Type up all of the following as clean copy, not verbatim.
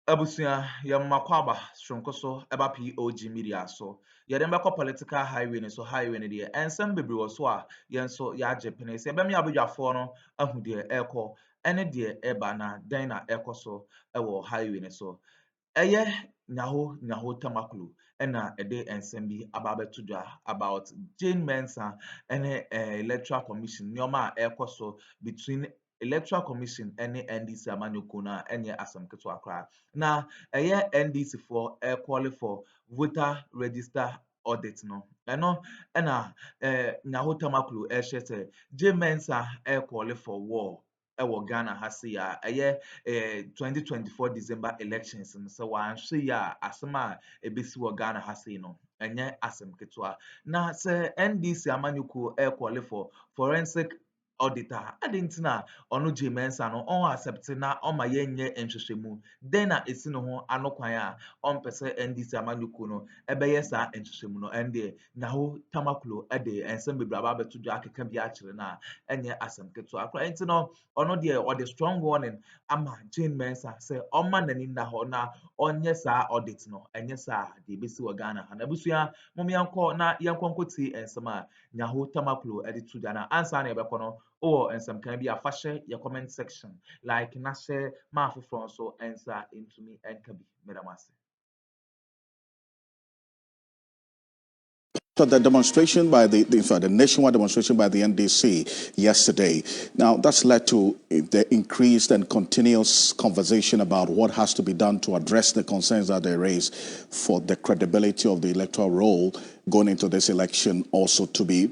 Abusia yamakwaba shronko so eba POG Media so yɛde mbɛkɔ political highway ne so highway ne deɛ ensɛm bebree wɔ so a yɛn so yɛagye pene sɛ yɛbɛmi abadwafoɔ no ahu deɛ ɛrekɔ ɛne deɛ ɛba na dɛn na ɛkɔ so ɛwɔ highway ne so ɛyɛ J.Mensah ɛna ɛde ensɛm bi aba abɛto dwa about J.Mensah ɛne electoral commission nneɛma a ɛrekɔ so between electoral commission ɛne NDC amanyɔkuo no a ɛnyɛ asɛm ketewa koraa na ɛyɛ NDC for call for voter register audit no ɛno ɛna J.Mensah ɛhyɛ sɛ J.Mensah call for war ɛwɔ Ghana ha se a ɛyɛ 2024 December elections no sɛ wɔanhwɛ yi a asɛm a ɛbɛsi wɔ Ghana ha sei no ɛnyɛ asɛm ketewa na sɛ NDC amanyɔkuo call for forensic auditor adi nti na ɔno J.Mensah no ɔn accept na ɔma yɛnyɛ nhwehwɛmu den na esi ne ho ano kwan a ɔmpɛ sɛ NDC amanyɔkuo no ɛbɛyɛ saa nhwehwɛmu no ɛndeɛ J.Mensah ɛde nsɛm bebree aba abɛto dwa akeka bi akyerɛ na ɛnyɛ asɛm ketewa koraa nti no ɔno deɛ ɔde strong warning ama J.Mensah sɛ ɔma n'ani nna hɔ na ɔnyɛ saa audit no ɛnyɛ saa deɛ ebesi wɔ Ghana ha na abusua mom yɛnkɔ na yɛnkɔ nkɔtie nsɛm a J.Mensah ɛde to dwa na ansa na yɛbɛkɔ no ɔwɔ nsɛmkan bi afa hyɛ yɛ comment section like na hyɛ maa foforɔ nso nsa ntumi nka bi mɛdam ase. The demonstration by the nationwide demonstration by the NDC yesterday. Now, that's led to the increased and continuous conversation about what has to be done to address the concerns that they raise for the credibility of the electoral roll going into this election, also to be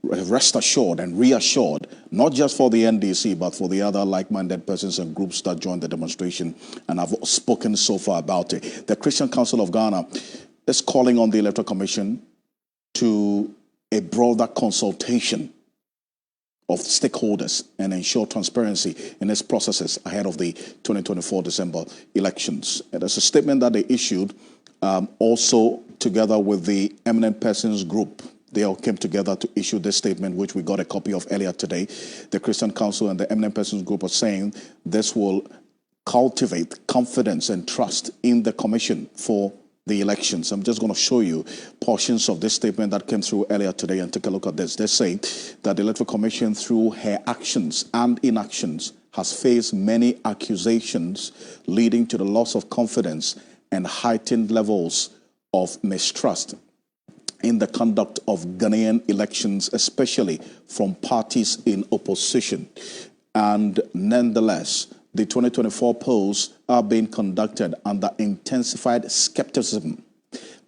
rest assured and reassured, not just for the NDC, but for the other like-minded persons and groups that joined the demonstration and have spoken so far about it. The Christian Council of Ghana is calling on the Electoral Commission to a broader consultation of stakeholders and ensure transparency in its processes ahead of the 2024 December elections. And there's a statement that they issued also together with the Eminent Persons Group. They all came together to issue this statement, which we got a copy of earlier today. The Christian Council and the Eminent Persons Group are saying this will cultivate confidence and trust in the Commission for the elections. I'm just going to show you portions of this statement that came through earlier today and take a look at this. They say that the Electoral Commission, through her actions and inactions, has faced many accusations leading to the loss of confidence and heightened levels of mistrust in the conduct of Ghanaian elections, especially from parties in opposition. And nonetheless, the 2024 polls are being conducted under intensified skepticism,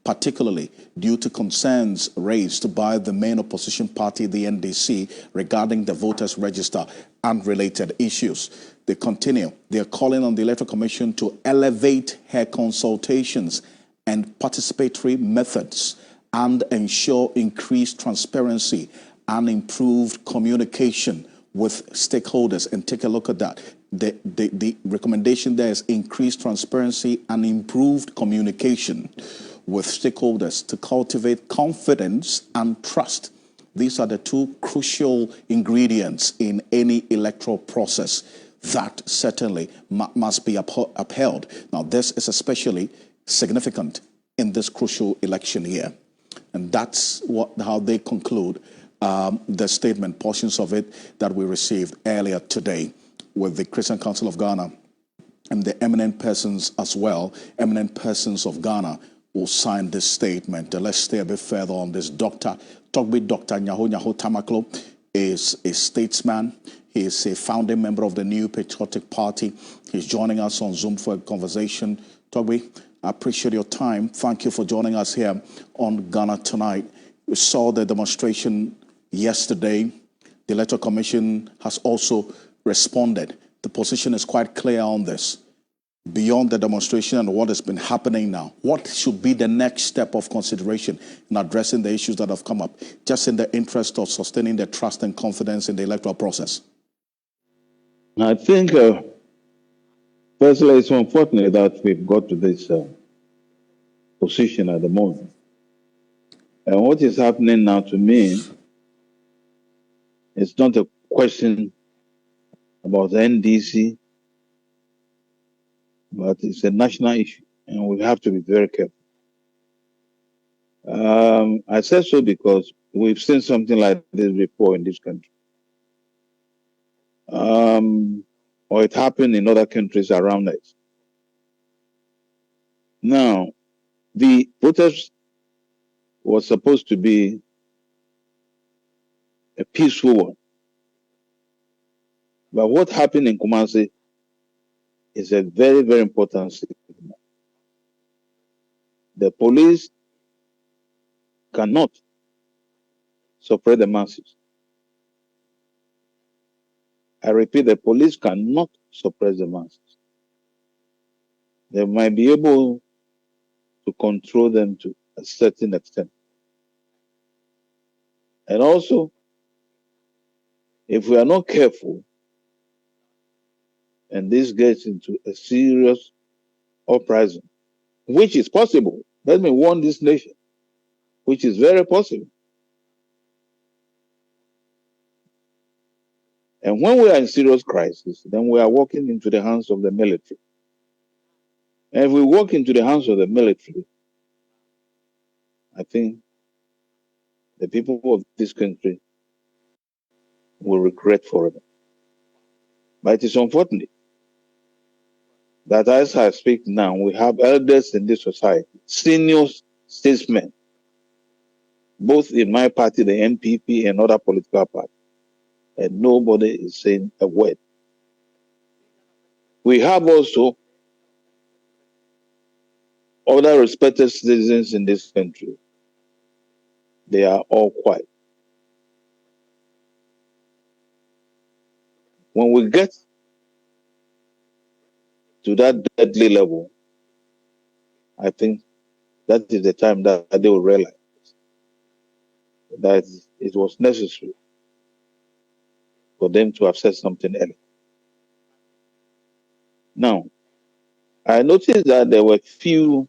particularly due to concerns raised by the main opposition party, the NDC, regarding the voters' register and related issues. They continue. They are calling on the Electoral Commission to elevate her consultations and participatory methods and ensure increased transparency and improved communication with stakeholders. And take a look at that. The recommendation there is increased transparency and improved communication with stakeholders to cultivate confidence and trust. These are the two crucial ingredients in any electoral process that certainly must be upheld. Now, this is especially significant in this crucial election year. And that's how they conclude the statement, portions of it that we received earlier today with the Christian Council of Ghana and the eminent persons as well. Eminent persons of Ghana will sign this statement. Let's stay a bit further on this. Dr. N.Tamaklo is a statesman. He is a founding member of the New Patriotic Party. He's joining us on Zoom for a conversation. Togbe, I appreciate your time. Thank you for joining us here on Ghana Tonight. We saw the demonstration yesterday. The Electoral Commission has also responded. The position is quite clear on this. Beyond the demonstration and what has been happening now, what should be the next step of consideration in addressing the issues that have come up, just in the interest of sustaining the trust and confidence in the electoral process? I think, firstly, it's unfortunate that we've got to this position at the moment. And what is happening now to me is not a question about the NDC, but it's a national issue, and we have to be very careful. I said so because we've seen something like this before in this country. Or it happened in other countries around us. Now, the protest was supposed to be a peaceful one. But what happened in Kumasi is a very, very important signal. The police cannot suppress the masses. I repeat, the police cannot suppress the masses. They might be able to control them to a certain extent. And also, if we are not careful, and this gets into a serious uprising, which is possible, let me warn this nation, which is very possible. And when we are in serious crisis, then we are walking into the hands of the military. And if we walk into the hands of the military, I think the people of this country will regret forever. But it is unfortunate that as I speak now, we have elders in this society, senior statesmen, both in my party, the NPP, and other political parties, and nobody is saying a word. We have also other respected citizens in this country. They are all quiet. When we get to that deadly level, I think that is the time that they will realize that it was necessary for them to have said something else. Now, I noticed that there were few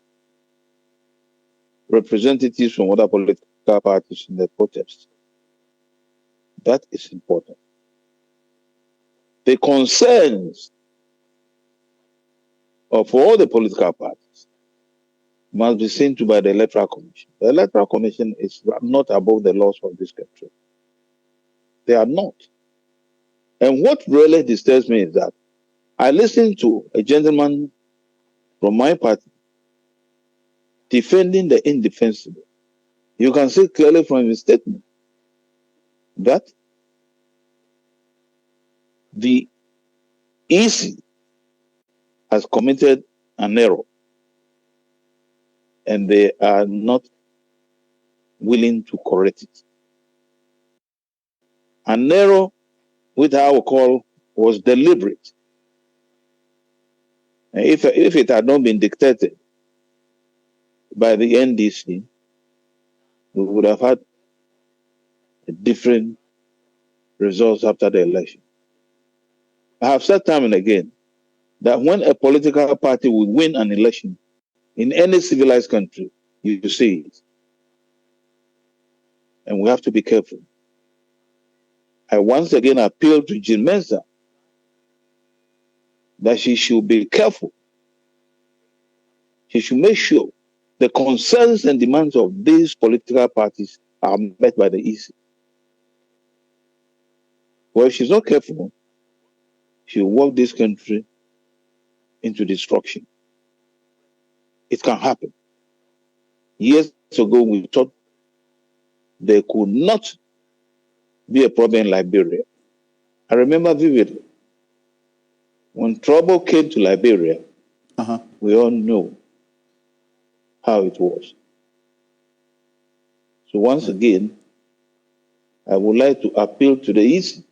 representatives from other political parties in the protest. That is important. The concerns of all the political parties must be seen to by the Electoral Commission. The Electoral Commission is not above the laws of this country. They are not. And what really disturbs me is that I listened to a gentleman from my party defending the indefensible. You can see clearly from his statement that the EC has committed an error and they are not willing to correct it. An error which I would call was deliberate. And if it had not been dictated by the NDC, we would have had different results after the election. I have said time and again that when a political party will win an election in any civilized country, you see it. And we have to be careful. I once again appeal to J.Mensah that she should be careful. She should make sure the concerns and demands of these political parties are met by the EC. Well, if she's not careful, she'll walk this country into destruction. It can happen. Years ago, we thought there could not be a problem in Liberia. I remember vividly when trouble came to Liberia, we all know how it was. So once again, I would like to appeal to the EC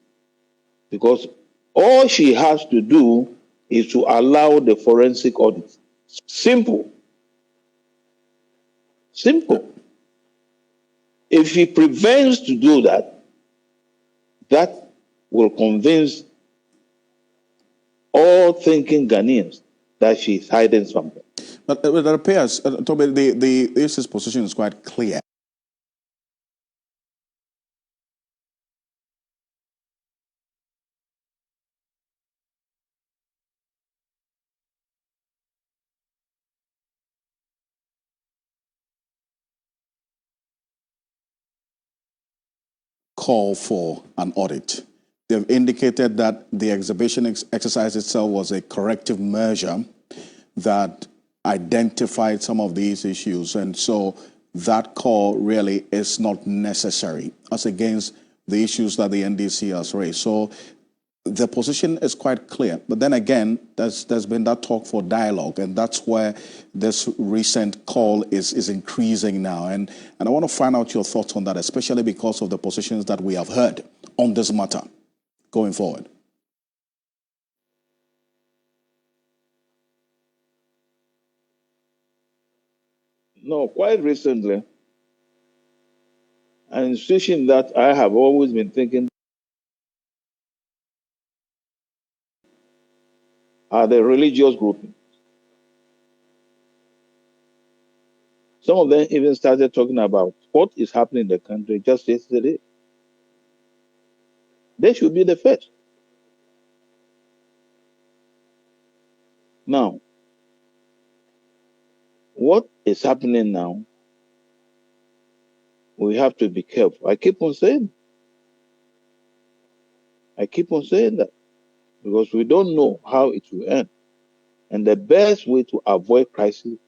because all she has to do is to allow the forensic audit. Simple. Simple. If she prevents to do that, that will convince all thinking Ghanaians that she's hiding something. But it appears, Toby, the EC's position is quite clear. call for an audit. They've indicated that the exhibition exercise itself was a corrective measure that identified some of these issues, and so that call really is not necessary as against the issues that the NDC has raised. So the position is quite clear. But then again, there's been that talk for dialogue, and that's where this recent call is increasing now. And I want to find out your thoughts on that, especially because of the positions that we have heard on this matter going forward. No, quite recently, an institution that I have always been thinking are the religious groupings. Some of them even started talking about what is happening in the country just yesterday. They should be the first. Now, what is happening now, we have to be careful. I keep on saying that because we don't know how it will end. And the best way to avoid crisis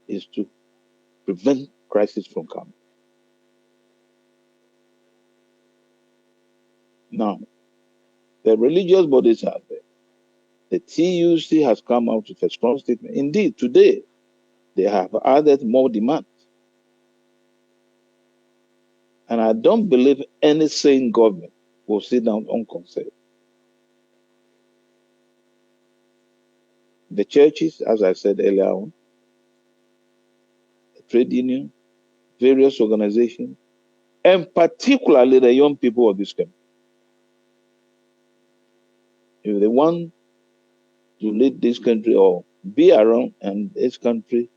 is to prevent crisis from coming. Now, the religious bodies are there. The TUC has come out with a strong statement. Indeed, today, they have added more demands. And I don't believe any sane government will sit down unconcerned. The churches, as I said earlier on, the trade union, various organizations, and particularly the young people of this country. If they want to lead this country or be around and this country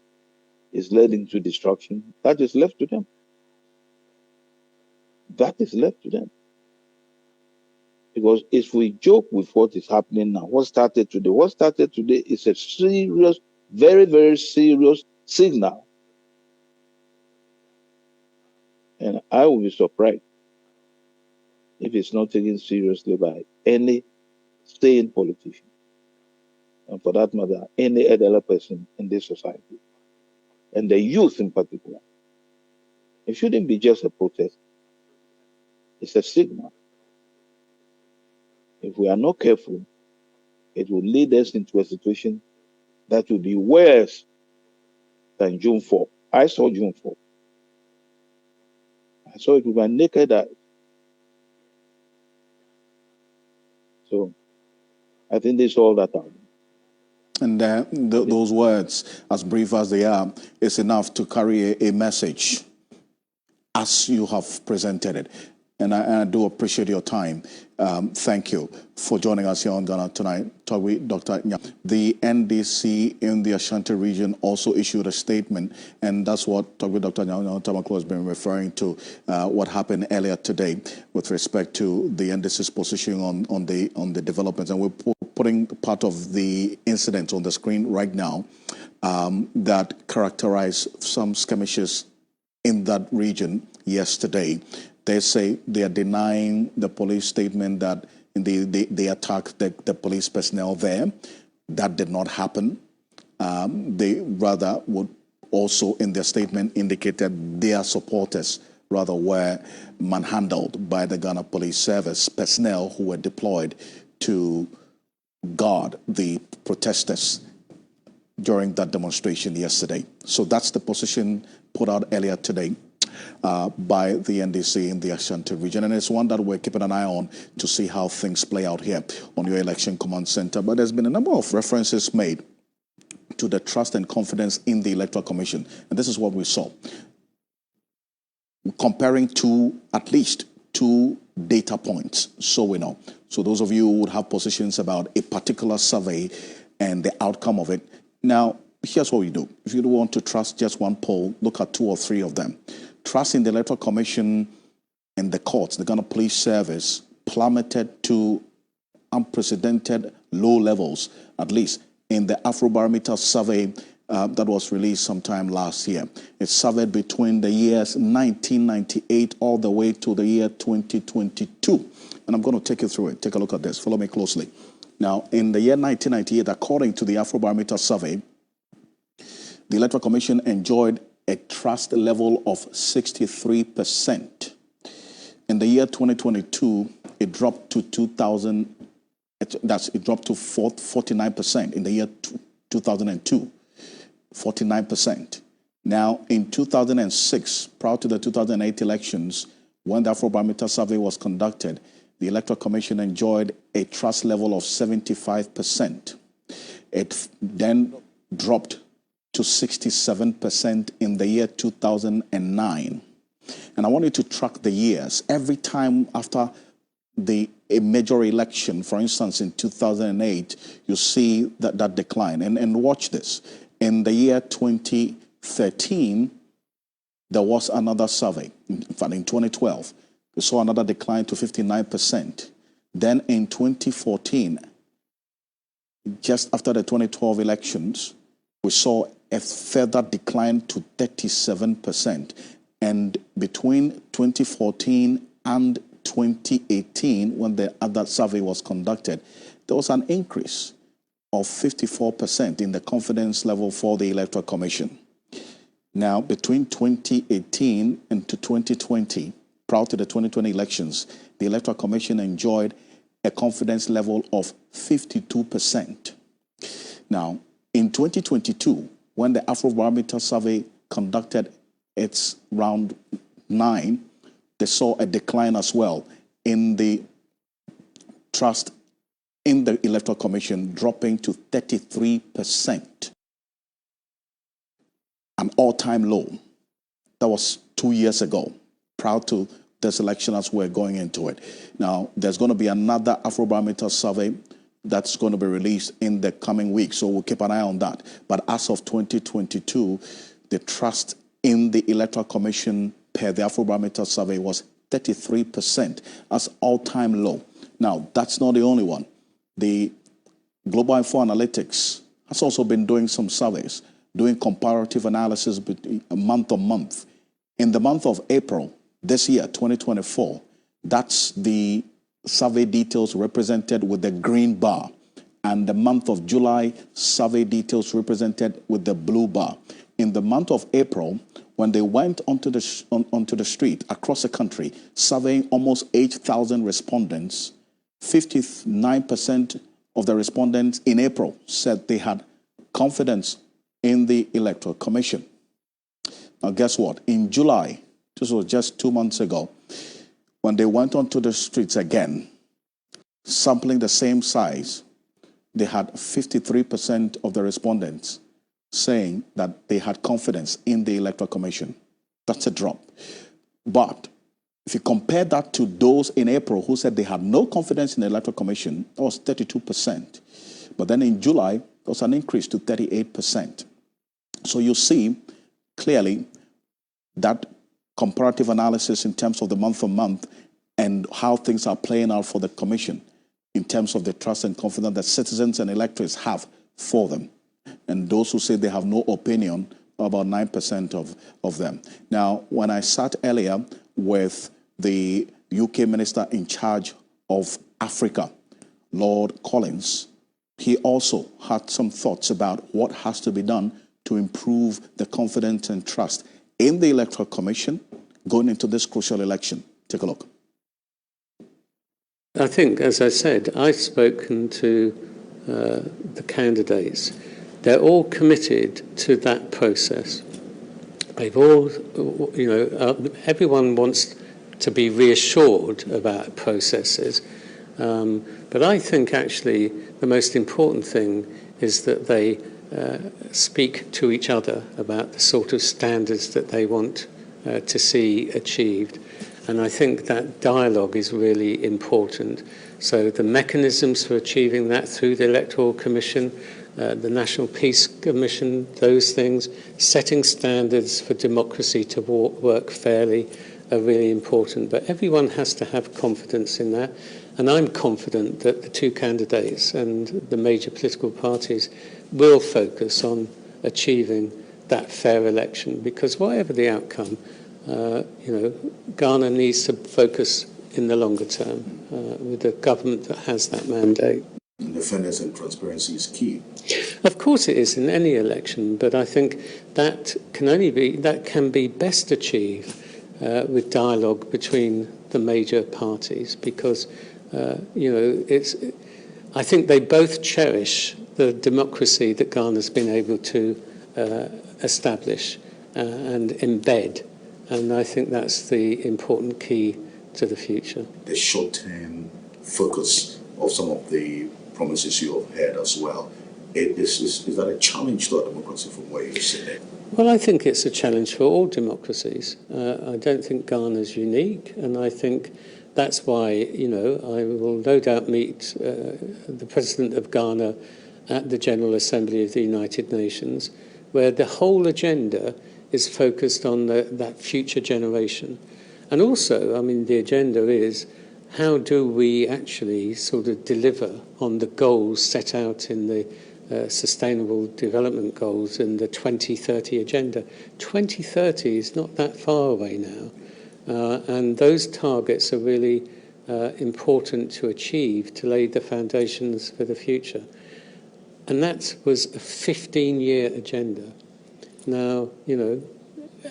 is led into destruction, that is left to them. That is left to them. Because if we joke with what is happening now, what started today is a serious, very, very serious signal. And I will be surprised if it's not taken seriously by any sane politician, and for that matter, any other person in this society, and the youth in particular. It shouldn't be just a protest. It's a signal. If we are not careful, it will lead us into a situation that will be worse than June 4. I saw June 4. I saw it with my naked eyes. So I think this is all that happened. And those words, as brief as they are, is enough to carry a message as you have presented it. And I do appreciate your time. Thank you for joining us here on Ghana Tonight. Talk with Dr. Nya. The NDC in the Ashanti region also issued a statement, and that's what Talk with Dr. N.Tamaklo has been referring to, what happened earlier today with respect to the NDC's position on the developments. And we're putting part of the incident on the screen right now that characterized some skirmishes in that region yesterday. They say they are denying the police statement that they attacked the police personnel there. That did not happen. They rather would also in their statement indicated their supporters rather were manhandled by the Ghana Police Service personnel who were deployed to guard the protesters during that demonstration yesterday. So that's the position put out earlier today by the NDC in the Ashanti region. And it's one that we're keeping an eye on to see how things play out here on your election command center. But there's been a number of references made to the trust and confidence in the Electoral Commission. And this is what we saw. Comparing to at least 2 data points, so we know. So those of you who would have positions about a particular survey and the outcome of it. Now, here's what we do. If you don't want to trust just one poll, look at 2 or 3 of them. Trust in the Electoral Commission and the courts, the Ghana Police Service, plummeted to unprecedented low levels, at least in the Afrobarometer survey that was released sometime last year. It surveyed between the years 1998 all the way to the year 2022. And I'm going to take you through it. Take a look at this. Follow me closely. Now, in the year 1998, according to the Afrobarometer survey, the Electoral Commission enjoyed a trust level of 63%. In the year 2022, it dropped to 49%. In the year 2002, 49%. Now, in 2006, prior to the 2008 elections, when the Afrobarometer survey was conducted, the Electoral Commission enjoyed a trust level of 75%. It then dropped to 67% in the year 2009. And I want you to track the years. Every time after a major election, for instance, in 2008, you see that decline. And watch this. In the year 2013, there was another survey. In fact, in 2012, we saw another decline to 59%. Then in 2014, just after the 2012 elections, we saw a further decline to 37%. And between 2014 and 2018, when the other survey was conducted, there was an increase of 54% in the confidence level for the Electoral Commission. Now, between 2018 and to 2020, prior to the 2020 elections, the Electoral Commission enjoyed a confidence level of 52%. Now, in 2022, when the Afrobarometer survey conducted its round 9, they saw a decline as well in the trust in the Electoral Commission, dropping to 33%. An all-time low. That was 2 years ago, prior to this election as we're going into it. Now, there's going to be another Afrobarometer survey that's going to be released in the coming weeks, so we'll keep an eye on that. But as of 2022, the trust in the Electoral Commission per the Afrobarometer survey was 33%, as all-time low. Now, that's not the only one. The Global Info Analytics has also been doing some surveys, doing comparative analysis month on month. In the month of April this year, 2024, that's the survey details represented with the green bar. And the month of July, survey details represented with the blue bar. In the month of April, when they went onto the street across the country, surveying almost 8,000 respondents, 59% of the respondents in April said they had confidence in the Electoral Commission. Now, guess what? In July, this was just 2 months ago, when they went onto the streets again, sampling the same size, they had 53% of the respondents saying that they had confidence in the Electoral Commission. That's a drop. But if you compare that to those in April who said they had no confidence in the Electoral Commission, that was 32%. But then in July, there was an increase to 38%. So you see clearly that comparative analysis in terms of the month-on-month and how things are playing out for the Commission in terms of the trust and confidence that citizens and electors have for them. And those who say they have no opinion, about 9% of them. Now, when I sat earlier with the UK Minister in charge of Africa, Lord Collins, he also had some thoughts about what has to be done to improve the confidence and trust in the Electoral Commission going into this crucial election. Take a look. I think, as I said, I've spoken to the candidates. They're all committed to that process. They've all, everyone wants to be reassured about processes. But I think actually the most important thing is that they speak to each other about the sort of standards that they want to see achieved. And I think that dialogue is really important. So the mechanisms for achieving that through the Electoral Commission, the National Peace Commission, those things, setting standards for democracy to work fairly are really important. But everyone has to have confidence in that. And I'm confident that the two candidates and the major political parties will focus on achieving that fair election. Because whatever the outcome, Ghana needs to focus in the longer term with a government that has that mandate. The fairness and transparency is key. Of course it is in any election, but I think that can be best achieved with dialogue between the major parties, because I think they both cherish the democracy that Ghana's been able to establish and embed, and I think that's the important key to the future. The short-term focus of some of the promises you have heard as well. Is that a challenge to our democracy from where you sit there? Well, I think it's a challenge for all democracies. I don't think Ghana's unique, and I think that's why, I will no doubt meet the President of Ghana at the General Assembly of the United Nations, where the whole agenda is focused on that future generation. And also, the agenda is, how do we actually sort of deliver on the goals set out in the Sustainable Development Goals in the 2030 agenda? 2030 is not that far away now, and those targets are really important to achieve, to lay the foundations for the future. And that was a 15-year agenda. Now,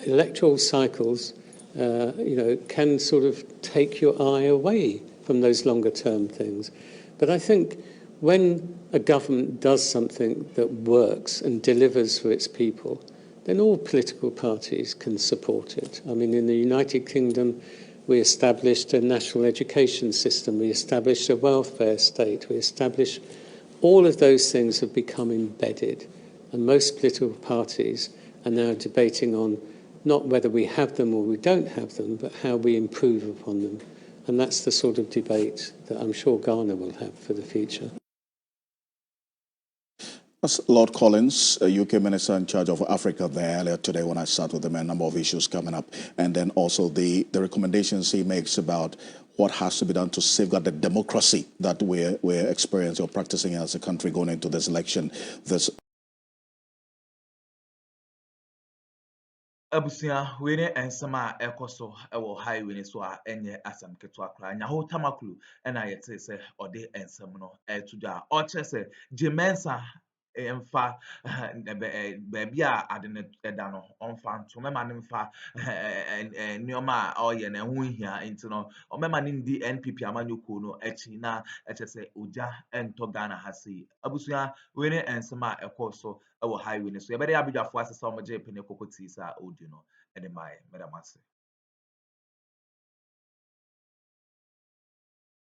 electoral cycles can sort of take your eye away from those longer term things. But I think when a government does something that works and delivers for its people, then all political parties can support it. In the United Kingdom, we established a national education system, we established a welfare state, we established all of those things have become embedded. And most political parties are now debating on not whether we have them or we don't have them, but how we improve upon them. And that's the sort of debate that I'm sure Ghana will have for the future. That's Lord Collins, a UK Minister in charge of Africa there earlier today when I sat with him, a number of issues coming up. And then also the recommendations he makes about what has to be done to safeguard the democracy that we're experiencing or practicing as a country going into this election. Abusua wene ensema ekoso ewo highway ne so a enye asam keto akra nya ho tamaklu na yete se ode ensem no etuda o chese J.Mensah emfa baabi a ade ne eda no onfa nto mema ne mfa nioma a oye na ho hia enti no mema ne ndi NPP amanyoko no echi na echese oja ento Ghana hasi. Abusua wene ensema ekoso ewo highway ne so yebere abidwafo asesa omoje pene kokoti sa audio no ene mai medamase